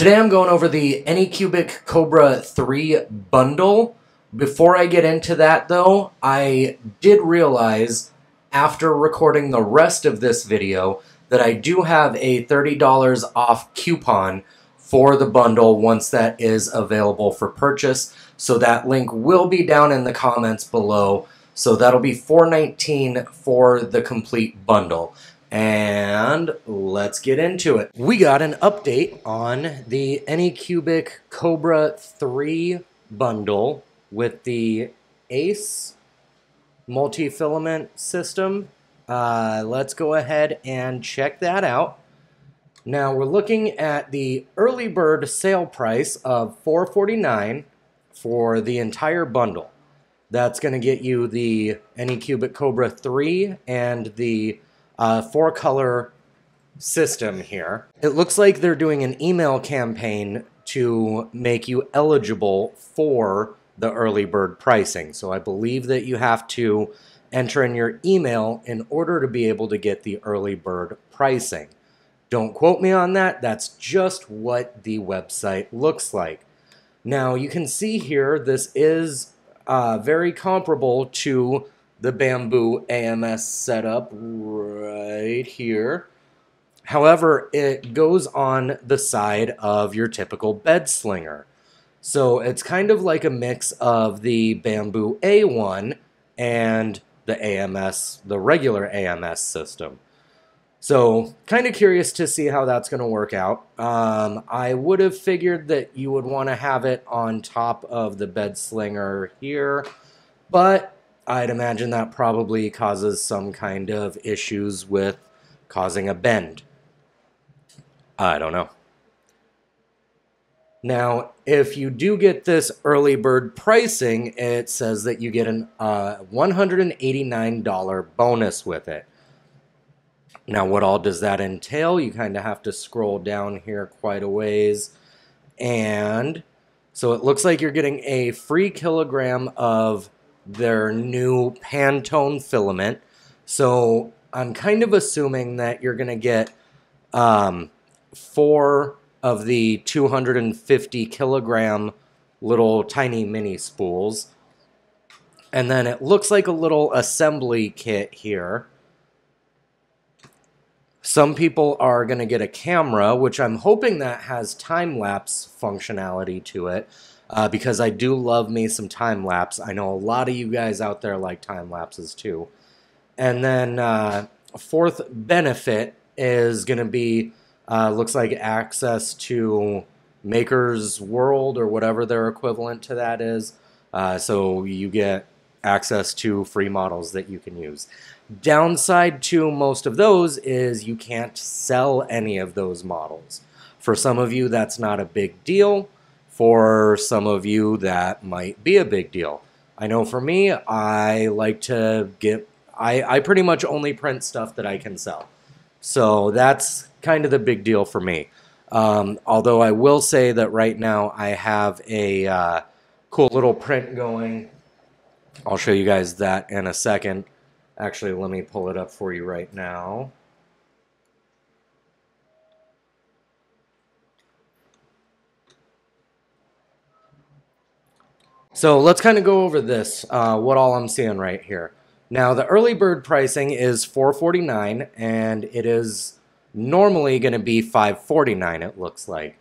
Today I'm going over the Anycubic Cobra 3 bundle. Before I get into that though, I did realize after recording the rest of this video that I do have a $30 off coupon for the bundle once that is available for purchase. So that link will be down in the comments below. So that'll be $4.19 for the complete bundle. And let's get into it. We got an update on the Anycubic Cobra 3 bundle with the ACE multi-filament system. Let's go ahead and check that out. Now we're looking at the early bird sale price of $449 for the entire bundle. That's going to get you the Anycubic Cobra 3 and the 4-color system here. It looks like they're doing an email campaign to make you eligible for the early bird pricing. So I believe that you have to enter in your email in order to be able to get the early bird pricing. Don't quote me on that. That's just what the website looks like. Now you can see here this is very comparable to the Bamboo AMS setup right here. However, it goes on the side of your typical bed slinger. So it's kind of like a mix of the Bamboo A1 and the AMS, the regular AMS system. So kind of curious to see how that's going to work out. I would have figured that you would want to have it on top of the bed slinger here, but I'd imagine that probably causes some kind of issues with causing a bend. I don't know. Now, if you do get this early bird pricing, it says that you get an $189 bonus with it. Now, what all does that entail? You kind of have to scroll down here quite a ways. And so it looks like you're getting a free kilogram of their new Pantone filament. So I'm kind of assuming that you're going to get 4 of the 250 kilogram little tiny mini spools. And then it looks like a little assembly kit here. Some people are going to get a camera, which I'm hoping that has time-lapse functionality to it, because I do love me some time-lapse. I know a lot of you guys out there like time-lapses too. And then fourth benefit is going to be, looks like access to Maker's World or whatever their equivalent to that is. So you get access to free models that you can use. Downside to most of those is you can't sell any of those models. For some of you, that's not a big deal. For some of you, that might be a big deal. I know for me, I like to get, I pretty much only print stuff that I can sell. So that's kind of the big deal for me. Although I will say that right now I have a cool little print going. I'll show you guys that in a second. Actually, let me pull it up for you right now. So let's kind of go over this, what all I'm seeing right here. Now, the early bird pricing is $449, and it is normally going to be $549, it looks like.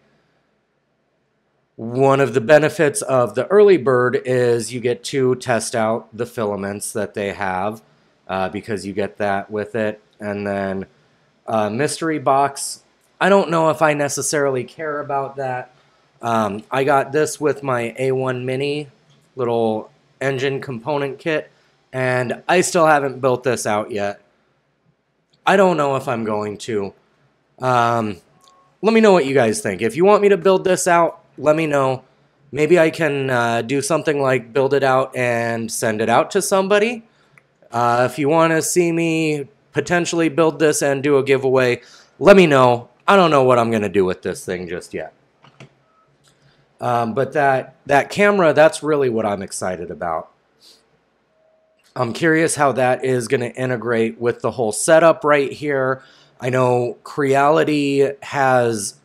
One of the benefits of the early bird is you get to test out the filaments that they have, because you get that with it. And then mystery box, I don't know if I necessarily care about that. I got this with my A1 Mini little engine component kit, and I still haven't built this out yet. I don't know if I'm going to. Let me know what you guys think. If you want me to build this out, let me know. Maybe I can do something like build it out and send it out to somebody. If you want to see me potentially build this and do a giveaway, let me know. I don't know what I'm going to do with this thing just yet. But that camera, that's really what I'm excited about. I'm curious how that is going to integrate with the whole setup right here. I know Creality has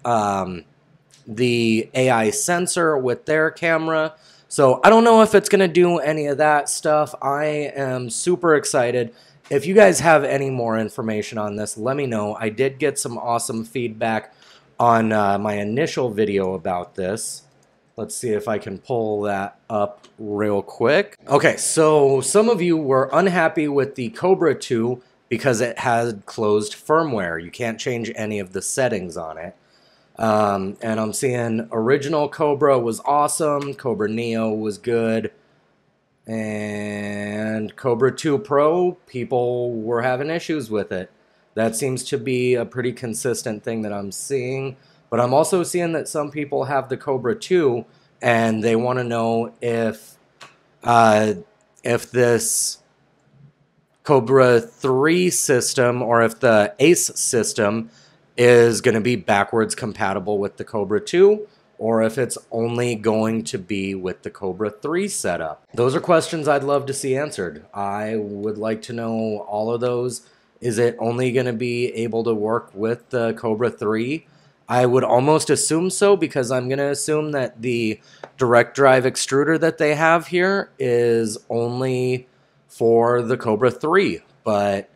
the AI sensor with their camera. So I don't know if it's going to do any of that stuff. I am super excited. If you guys have any more information on this, let me know. I did get some awesome feedback on my initial video about this. Let's see if I can pull that up real quick. Okay, so some of you were unhappy with the Cobra 2 because it had closed firmware. You can't change any of the settings on it. And I'm seeing original Cobra was awesome, Cobra Neo was good, and Cobra 2 Pro, people were having issues with it. That seems to be a pretty consistent thing that I'm seeing. But I'm also seeing that some people have the Cobra 2 and they want to know if this Cobra 3 system or if the Ace system is going to be backwards compatible with the Cobra 2 or if it's only going to be with the Cobra 3 setup. Those are questions I'd love to see answered. I would like to know all of those. Is it only going to be able to work with the Cobra 3? I would almost assume so because I'm going to assume that the direct drive extruder that they have here is only for the Cobra 3. But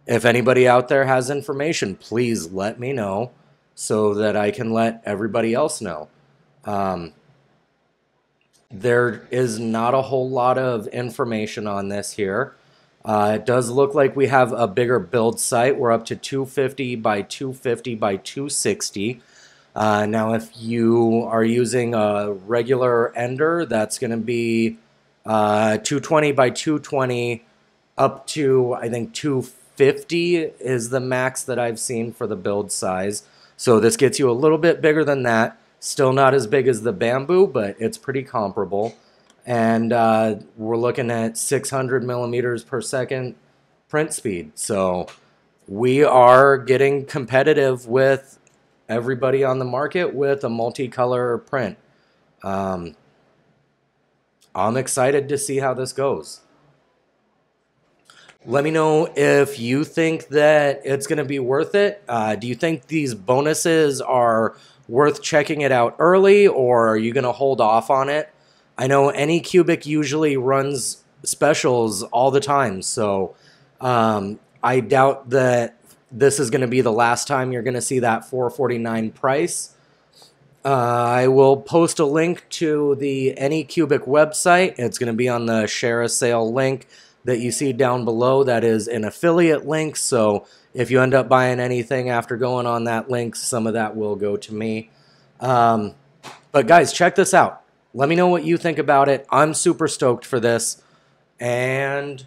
if anybody out there has information, please let me know so that I can let everybody else know. There is not a whole lot of information on this here. It does look like we have a bigger build site. We're up to 250 by 250 by 260. Now, if you are using a regular Ender, that's going to be 220 by 220 up to, I think, 250 is the max that I've seen for the build size. So this gets you a little bit bigger than that. Still not as big as the Bamboo, but it's pretty comparable. And we're looking at 600 millimeters per second print speed. So we are getting competitive with everybody on the market with a multicolor print. I'm excited to see how this goes. Let me know if you think that it's going to be worth it. Do you think these bonuses are worth checking it out early, or are you going to hold off on it? I know Anycubic usually runs specials all the time, so I doubt that this is going to be the last time you're going to see that $449 price. I will post a link to the Anycubic website. It's going to be on the share a sale link that you see down below. That is an affiliate link, so if you end up buying anything after going on that link, some of that will go to me. But guys, check this out. Let me know what you think about it. I'm super stoked for this, and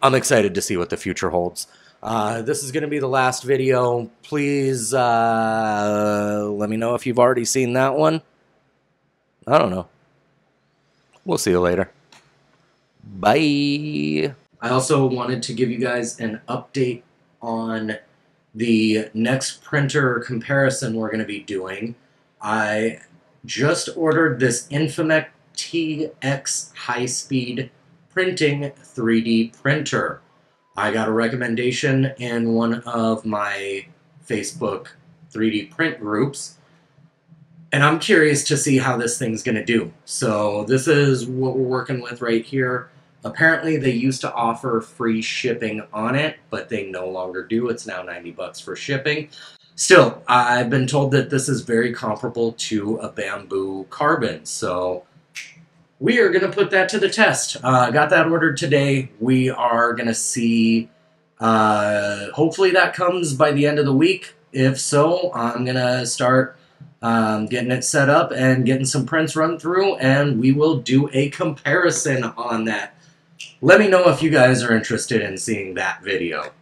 I'm excited to see what the future holds. This is going to be the last video. Please let me know if you've already seen that one. I don't know. We'll see you later. Bye. I also wanted to give you guys an update on the next printer comparison we're going to be doing. I just ordered this Infomec TX high-speed printing 3D printer. I got a recommendation in one of my Facebook 3D print groups, and I'm curious to see how this thing's going to do. So this is what we're working with right here. Apparently they used to offer free shipping on it, but they no longer do. It's now 90 bucks for shipping. Still, I've been told that this is very comparable to a Bamboo Carbon, so we are going to put that to the test. Got that ordered today. We are going to see, hopefully that comes by the end of the week. If so, I'm going to start getting it set up and getting some prints run through, and we will do a comparison on that. Let me know if you guys are interested in seeing that video.